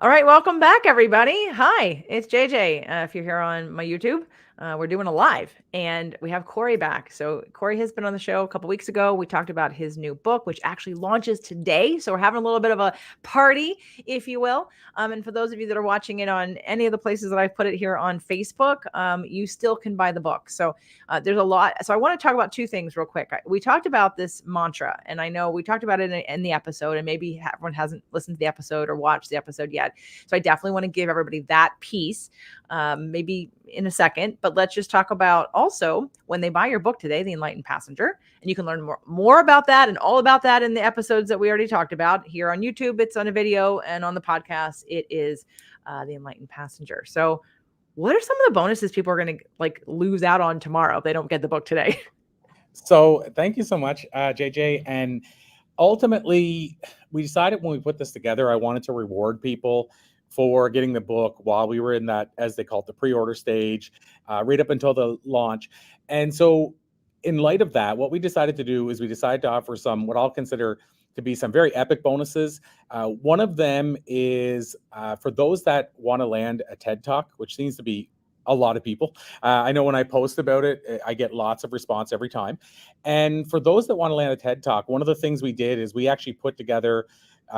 All right, welcome back, everybody. Hi, it's JJ. If you're here on my YouTube, we're doing a live, and we have Corey back. So Corey has been on the show a couple weeks ago. We talked about his new book, which actually launches today. So we're having a little bit of a party, if you will. And for those of you that are watching it on any of the places that I've put it here on Facebook, you still can buy the book. So there's a lot. So I want to talk about two things real quick. We talked about this mantra, and I know we talked about it in the episode, and maybe everyone hasn't listened to the episode or watched the episode yet. So I definitely want to give everybody that piece, maybe in a second. But let's just talk about also when they buy your book today, The Enlightened Passenger, and you can learn more about that and all about that in the episodes that we already talked about here on YouTube. It's on a video, and on the podcast, it is The Enlightened Passenger. So what are some of the bonuses people are going to lose out on tomorrow if they don't get the book today? So thank you so much, JJ. And ultimately, we decided when we put this together, I wanted to reward people for getting the book while we were in that, as they call it, the pre-order stage, right up until the launch. And so in light of that, what we decided to do is we decided to offer some, what I'll consider to be some very epic bonuses. One of them is for those that want to land a TED Talk, which seems to be a lot of people. I know when I post about it, I get lots of response every time. And for those that want to land a TED Talk, one of the things we did is we actually put together,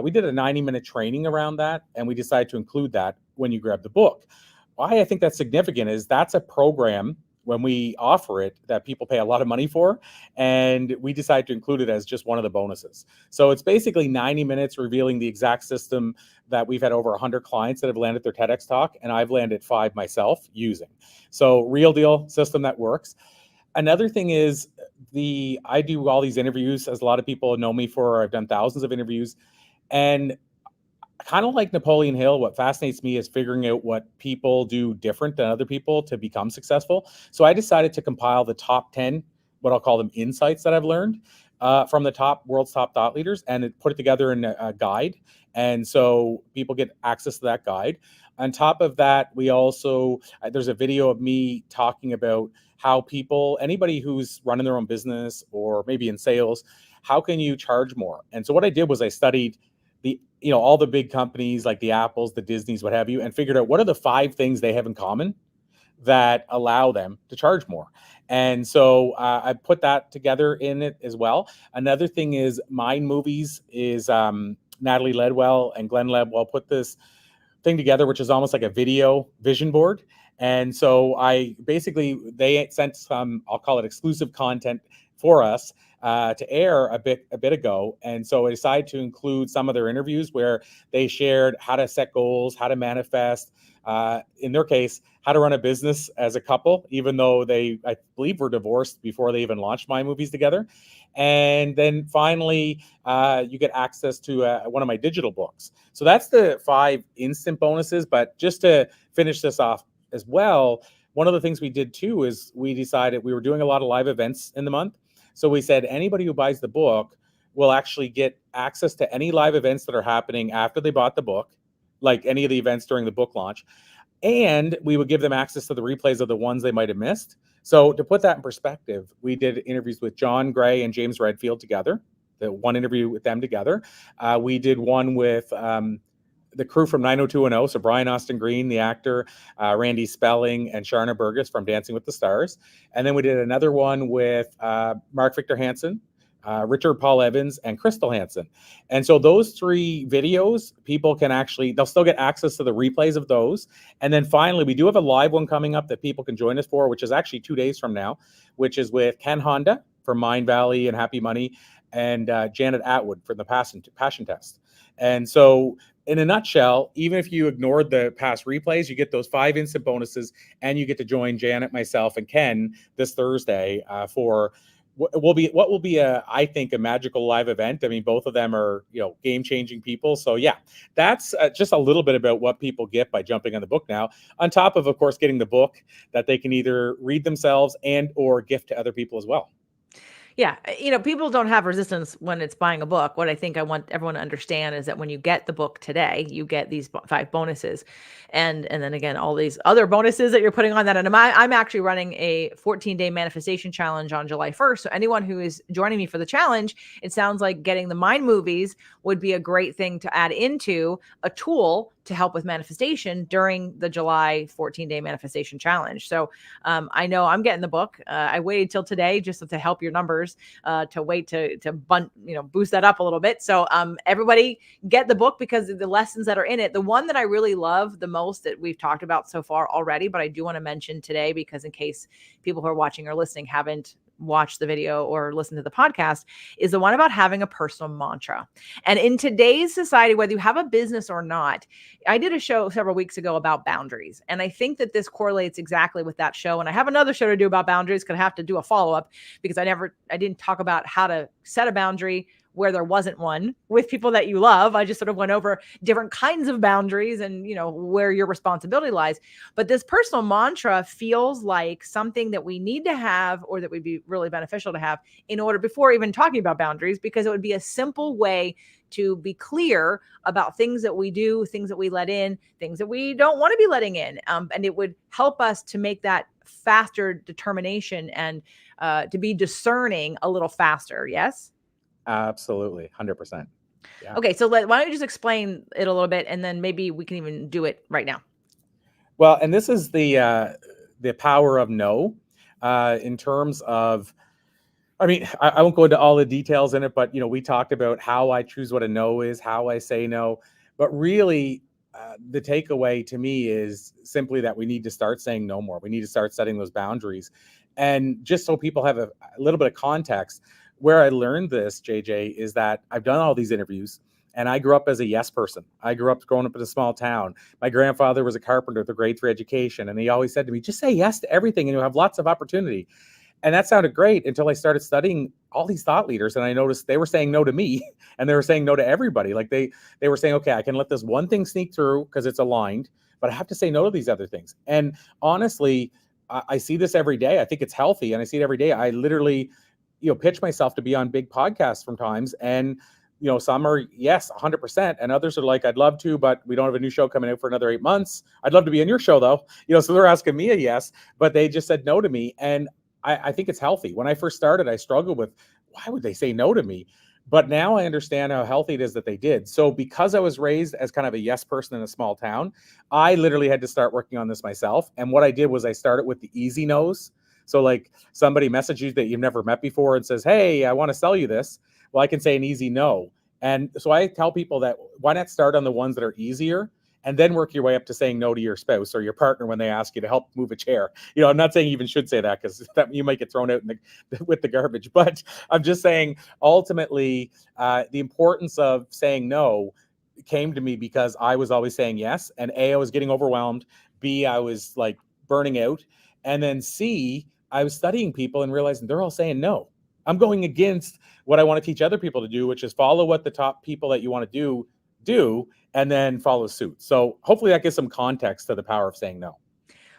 we did a 90-minute training around that, and we decided to include that when you grab the book. Why I think that's significant is that's a program when we offer it that people pay a lot of money for, and we decide to include it as just one of the bonuses. So it's basically 90 minutes revealing the exact system that we've had over 100 clients that have landed their TEDx talk, and I've landed 5 myself using. So real deal system that works. Another thing is I do all these interviews, as a lot of people know me for. I've done thousands of interviews, and kind of like Napoleon Hill, what fascinates me is figuring out what people do different than other people to become successful. So I decided to compile the top 10, what I'll call them insights that I've learned from the world's top thought leaders, and put it together in a guide. And so people get access to that guide. On top of that, we also, there's a video of me talking about how anybody who's running their own business or maybe in sales, how can you charge more? And so what I did was I studied all the big companies like the Apples, the Disneys, what have you, and figured out what are the 5 things they have in common that allow them to charge more. And so I put that together in it as well. Another thing is Mind Movies is Natalie Ledwell and Glenn Ledwell put this thing together, which is almost like a video vision board. And so they sent some, I'll call it exclusive content for us to air a bit ago. And so I decided to include some of their interviews where they shared how to set goals, how to manifest, in their case, how to run a business as a couple, even though I believe, were divorced before they even launched My Movies together. And then finally, you get access to one of my digital books. So that's the 5 instant bonuses. But just to finish this off as well, one of the things we did too is we decided we were doing a lot of live events in the month. So we said anybody who buys the book will actually get access to any live events that are happening after they bought the book, like any of the events during the book launch. And we would give them access to the replays of the ones they might have missed. So to put that in perspective, we did interviews with John Gray and James Redfield together, the one interview with them together. We did one with the crew from 90210, so Brian Austin Green, the actor, Randy Spelling, and Sharna Burgess from Dancing with the Stars. And then we did another one with Mark Victor Hansen, Richard Paul Evans, and Crystal Hansen. And so those 3 videos, people can they'll still get access to the replays of those. And then finally, we do have a live one coming up that people can join us for, which is actually 2 days from now, which is with Ken Honda from Mind Valley and Happy Money, and Janet Atwood for the Passion Test. And so in a nutshell, even if you ignored the past replays, you get those 5 instant bonuses, and you get to join Janet, myself, and Ken this Thursday for what will be I think a magical live event. I mean, both of them are game-changing people. So yeah, that's just a little bit about what people get by jumping on the book now, on top of course getting the book that they can either read themselves and or gift to other people as well. Yeah, people don't have resistance when it's buying a book. What I think I want everyone to understand is that when you get the book today, you get these 5 bonuses, and then again all these other bonuses that you're putting on that. And I'm actually running a 14-day manifestation challenge on July 1st. So anyone who is joining me for the challenge, it sounds like getting the Mind Movies would be a great thing to add into a tool to help with manifestation during the July 14-day manifestation challenge. So I know I'm getting the book. I waited till today just to help your numbers, to wait to boost that up a little bit. So everybody get the book because of the lessons that are in it. The one that I really love the most that we've talked about so far already, but I do want to mention today because in case people who are watching or listening haven't watch the video or listen to the podcast, is the one about having a personal mantra. And in today's society, whether you have a business or not, I did a show several weeks ago about boundaries. And I think that this correlates exactly with that show. And I have another show to do about boundaries, because I have to do a follow-up because I didn't talk about how to set a boundary where there wasn't one with people that you love. I just sort of went over different kinds of boundaries and, where your responsibility lies. But this personal mantra feels like something that we need to have, or that would be really beneficial to have in order, before even talking about boundaries, because it would be a simple way to be clear about things that we do, things that we let in, things that we don't want to be letting in. And it would help us to make that faster determination and to be discerning a little faster. Yes? Absolutely. 100%. Yeah. Okay. So why don't you just explain it a little bit, and then maybe we can even do it right now. Well, and this is the power of no, in terms of, I mean, I won't go into all the details in it, but, we talked about how I choose what a no is, how I say no, but really the takeaway to me is simply that we need to start saying no more. We need to start setting those boundaries. And just so people have a little bit of context, where I learned this, JJ, is that I've done all these interviews, and I grew up as a yes person. I grew up growing up in a small town. My grandfather was a carpenter with a grade 3 education, and he always said to me, just say yes to everything and you'll have lots of opportunity. And that sounded great until I started studying all these thought leaders, and I noticed they were saying no to me, and they were saying no to everybody. Like they were saying, okay, I can let this one thing sneak through because it's aligned, but I have to say no to these other things. And honestly, I see this every day. I think it's healthy, and I see it every day. I literally, pitch myself to be on big podcasts from times, and some are yes 100%, and others are like, I'd love to, but we don't have a new show coming out for another 8 months. I'd love to be in your show though, so they're asking me a yes, but they just said no to me. And I think it's healthy. When I first started, I struggled with, why would they say no to me? But now I understand how healthy it is that they did. So because I was raised as kind of a yes person in a small town, I literally had to start working on this myself. And what I did was I started with the easy no's. So like somebody messages you that you've never met before and says, hey, I want to sell you this. Well, I can say an easy no. And so I tell people that why not start on the ones that are easier, and then work your way up to saying no to your spouse or your partner when they ask you to help move a chair. I'm not saying you even should say that, because that you might get thrown out with the garbage. But I'm just saying, ultimately, the importance of saying no came to me because I was always saying yes. And A, I was getting overwhelmed. B, I was like burning out. And then C, I was studying people and realizing they're all saying no. I'm going against what I want to teach other people to do, which is follow what the top people that you want to do, and then follow suit. So hopefully that gives some context to the power of saying no.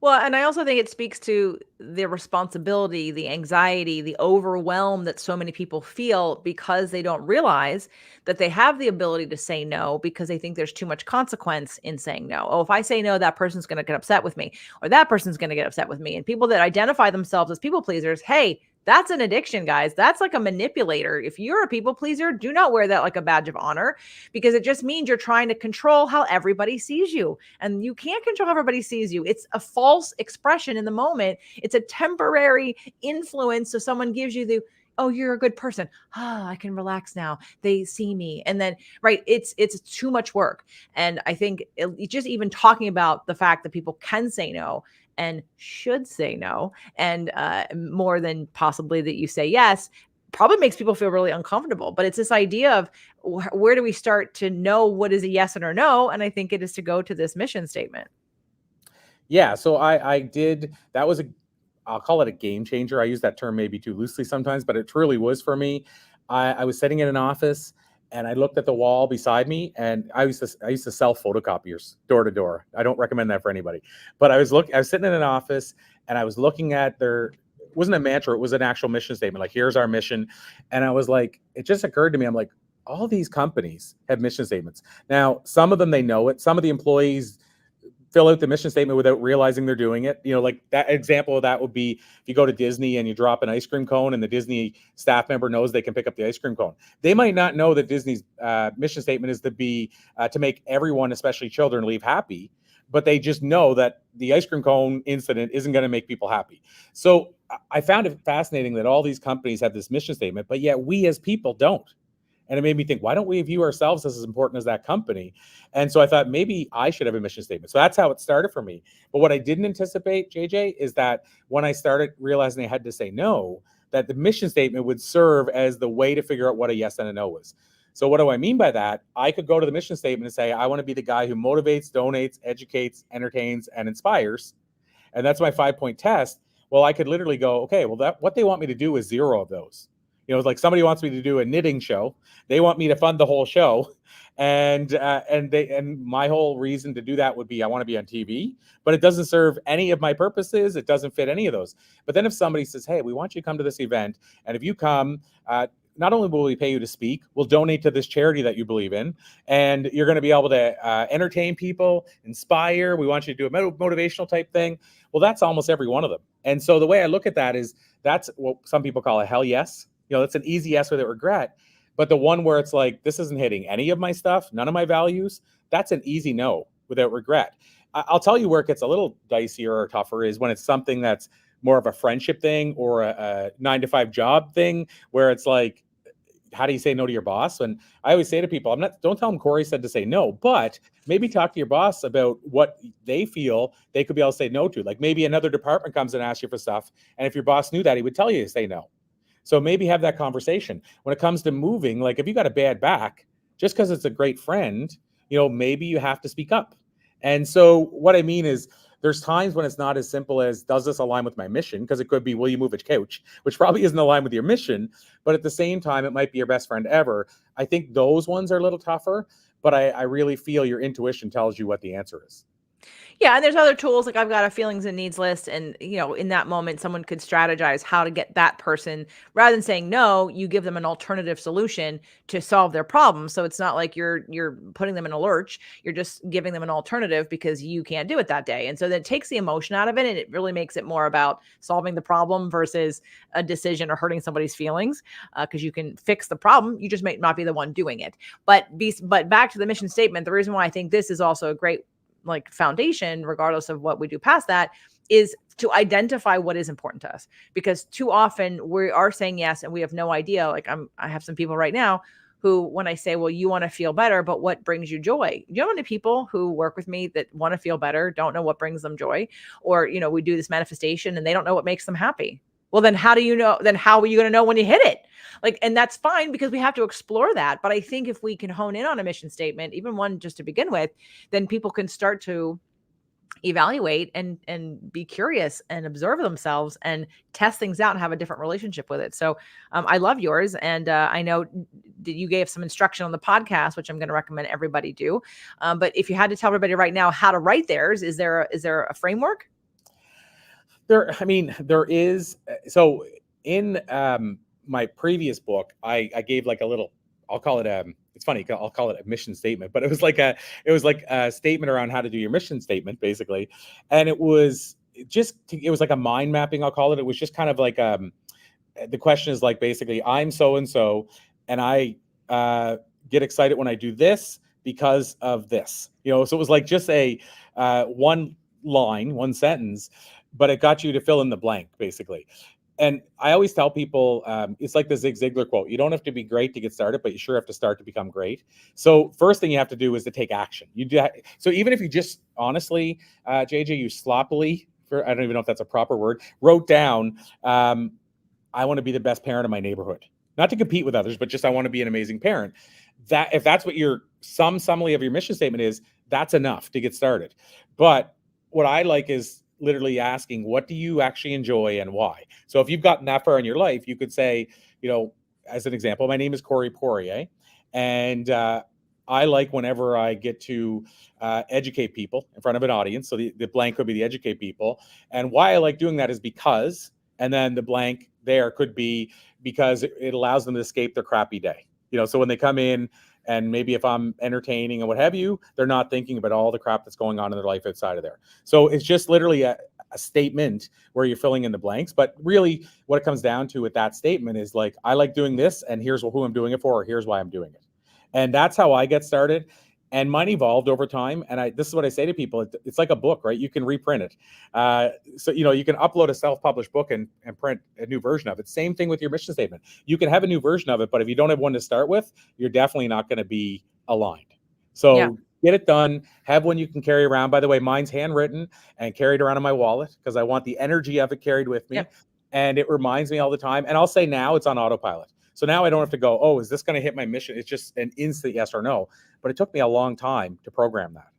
Well, and I also think it speaks to the responsibility, the anxiety, the overwhelm that so many people feel because they don't realize that they have the ability to say no, because they think there's too much consequence in saying no. Oh, if I say no, that person's going to get upset with me, or that person's going to get upset with me. And people that identify themselves as people pleasers, hey, that's an addiction, guys. That's like a manipulator. If you're a people pleaser, do not wear that like a badge of honor, because it just means you're trying to control how everybody sees you. And you can't control how everybody sees you. It's a false expression in the moment. It's a temporary influence. So someone gives you the, oh, you're a good person. I can relax now. They see me. And then, right, it's too much work. And I think just even talking about the fact that people can say no and should say no, and more than possibly that you say yes, probably makes people feel really uncomfortable. But it's this idea of where do we start to know what is a yes and or no? And I think it is to go to this mission statement. Yeah. So I did, that was I'll call it a game changer. I use that term maybe too loosely sometimes, but it truly was for me. I was sitting in an office, and I looked at the wall beside me, and I used to sell photocopiers door to door. I don't recommend that for anybody, but I was sitting in an office, and I was looking at it wasn't a mantra, it was an actual mission statement. Like, here's our mission. And I was like, it just occurred to me, I'm like, all these companies have mission statements. Now, some of them, they know it. Some of the employees fill out the mission statement without realizing they're doing it. Like that example of that would be if you go to Disney and you drop an ice cream cone and the Disney staff member knows they can pick up the ice cream cone. They might not know that Disney's mission statement is to make everyone, especially children, leave happy, but they just know that the ice cream cone incident isn't going to make people happy. So I found it fascinating that all these companies have this mission statement, but yet we as people don't. And it made me think, why don't we view ourselves as important as that company? And so I thought maybe I should have a mission statement. So that's how it started for me. But what I didn't anticipate, JJ, is that when I started realizing I had to say no, that the mission statement would serve as the way to figure out what a yes and a no was. So what do I mean by that? I could go to the mission statement and say, I want to be the guy who motivates, donates, educates, entertains, and inspires. And that's my 5-point test. Well, I could literally go, okay, well, what they want me to do is 0 of those. It's like somebody wants me to do a knitting show. They want me to fund the whole show. And my whole reason to do that would be I want to be on TV, but it doesn't serve any of my purposes. It doesn't fit any of those. But then if somebody says, hey, we want you to come to this event, and if you come, not only will we pay you to speak, we'll donate to this charity that you believe in, and you're going to be able to entertain people, inspire. We want you to do a motivational type thing. Well, that's almost every one of them. And so the way I look at that is that's what some people call a hell yes. That's an easy yes without regret. But the one where it's like, this isn't hitting any of my stuff, none of my values, that's an easy no without regret. I'll tell you where it gets a little dicier or tougher is when it's something that's more of a friendship thing or a 9-to-5 job thing, where it's like, how do you say no to your boss? And I always say to people, don't tell them Corey said to say no, but maybe talk to your boss about what they feel they could be able to say no to. Like maybe another department comes and asks you for stuff, and if your boss knew that, he would tell you to say no. So maybe have that conversation. When it comes to moving, like if you got a bad back, just because it's a great friend, maybe you have to speak up. And so what I mean is there's times when it's not as simple as, does this align with my mission? Because it could be, will you move a couch? Which probably isn't aligned with your mission. But at the same time, it might be your best friend ever. I think those ones are a little tougher, but I really feel your intuition tells you what the answer is. Yeah, and there's other tools, like I've got a feelings and needs list, and in that moment someone could strategize how to get that person, rather than saying no, you give them an alternative solution to solve their problem. So it's not like you're putting them in a lurch, you're just giving them an alternative because you can't do it that day. And so that takes the emotion out of it, and it really makes it more about solving the problem versus a decision or hurting somebody's feelings, because you can fix the problem, you just may not be the one doing it. But back to the mission statement, the reason why I think this is also a great foundation, regardless of what we do past that, is to identify what is important to us. Because too often we are saying yes and we have no idea. I have some people right now who, when I say, well, you want to feel better, but what brings you joy? You know how many people who work with me that want to feel better don't know what brings them joy? Or, we do this manifestation and they don't know what makes them happy. Well, then how do you know? Then how are you going to know when you hit it? And that's fine, because we have to explore that. But I think if we can hone in on a mission statement, even one just to begin with, then people can start to evaluate and be curious and observe themselves and test things out and have a different relationship with it. So I love yours. And I know that you gave some instruction on the podcast, which I'm going to recommend everybody do. But if you had to tell everybody right now how to write theirs, is there a framework? There is. So in my previous book, I gave like a little, I'll call it it's funny, I'll call it a mission statement, but it was like a statement around how to do your mission statement, basically. And it was like a mind mapping, I'll call it. It was just kind of like, the question is like, basically, I'm so-and-so, and I get excited when I do this because of this, so it was like just a one line, one sentence, but it got you to fill in the blank, basically. And I always tell people, it's like the Zig Ziglar quote: you don't have to be great to get started, but you sure have to start to become great. So first thing you have to do is to take action. So even if you just honestly, JJ, you sloppily, I don't even know if that's a proper word, wrote down, I want to be the best parent in my neighborhood. Not to compete with others, but just I want to be an amazing parent. That, if that's what your summary of your mission statement is, that's enough to get started. But what I like is literally asking, what do you actually enjoy and why? So if you've gotten that far in your life, you could say, as an example, my name is Corey Poirier, and I like whenever I get to educate people in front of an audience. So the blank could be the educate people. And why I like doing that is because, and then the blank there could be because it allows them to escape their crappy day. So when they come in And maybe if I'm entertaining and what have you, they're not thinking about all the crap that's going on in their life outside of there. So it's just literally a statement where you're filling in the blanks. But really what it comes down to with that statement is like, I like doing this, and here's who I'm doing it for, or here's why I'm doing it. And that's how I get started. And mine evolved over time. And this is what I say to people. It's like a book, right? You can reprint it. So, you can upload a self-published book and print a new version of it. Same thing with your mission statement. You can have a new version of it, but if you don't have one to start with, you're definitely not going to be aligned. So get it done. Have one you can carry around. By the way, mine's handwritten and carried around in my wallet because I want the energy of it carried with me. And it reminds me all the time. And I'll say now it's on autopilot. So now I don't have to go, oh, is this going to hit my mission? It's just an instant yes or no. But it took me a long time to program that.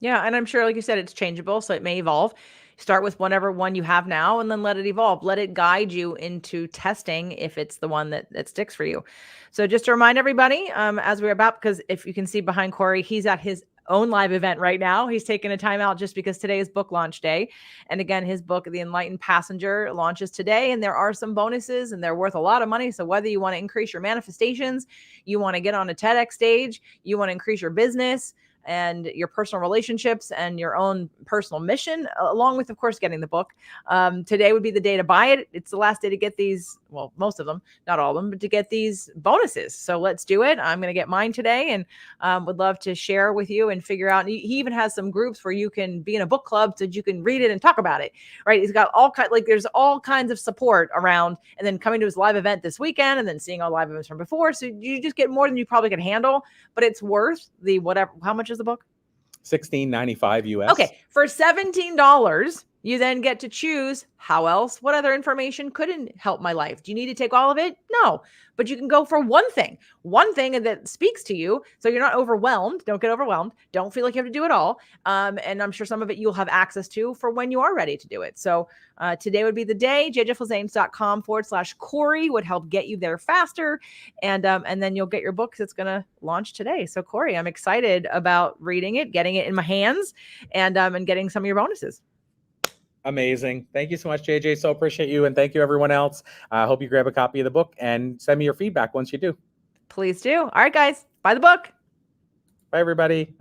Yeah. And I'm sure, like you said, it's changeable. So it may evolve. Start with whatever one you have now and then let it evolve. Let it guide you into testing if it's the one that sticks for you. So just to remind everybody, as we're about, because if you can see behind Corey, he's at his own live event right now. He's taking a time out just because today is book launch day. And again, his book, The Enlightened Passenger, launches today. And there are some bonuses and they're worth a lot of money. So whether you want to increase your manifestations, you want to get on a TEDx stage, you want to increase your business and your personal relationships and your own personal mission, along with, of course, getting the book. Today would be the day to buy it. It's the last day to get these, well, most of them, not all of them, but to get these bonuses. So let's do it. I'm going to get mine today and would love to share with you and figure out. He even has some groups where you can be in a book club so that you can read it and talk about it, right? He's got there's all kinds of support around, and then coming to his live event this weekend and then seeing all live events from before. So you just get more than you probably can handle, but it's worth the whatever. How much is the book? $16.95 US. Okay. For $17, you then get to choose what other information couldn't help my life. Do you need to take all of it? No, but you can go for one thing that speaks to you. So you're not overwhelmed. Don't get overwhelmed. Don't feel like you have to do it all. And I'm sure some of it you'll have access to for when you are ready to do it. So today would be the day. jjflizanes.com/Corey would help get you there faster. And then you'll get your book that's going to launch today. So Corey, I'm excited about reading it, getting it in my hands, and getting some of your bonuses. Amazing. Thank you so much, JJ. So appreciate you. And thank you, everyone else. I hope you grab a copy of the book and send me your feedback once you do. Please do. All right, guys, buy the book. Bye, everybody.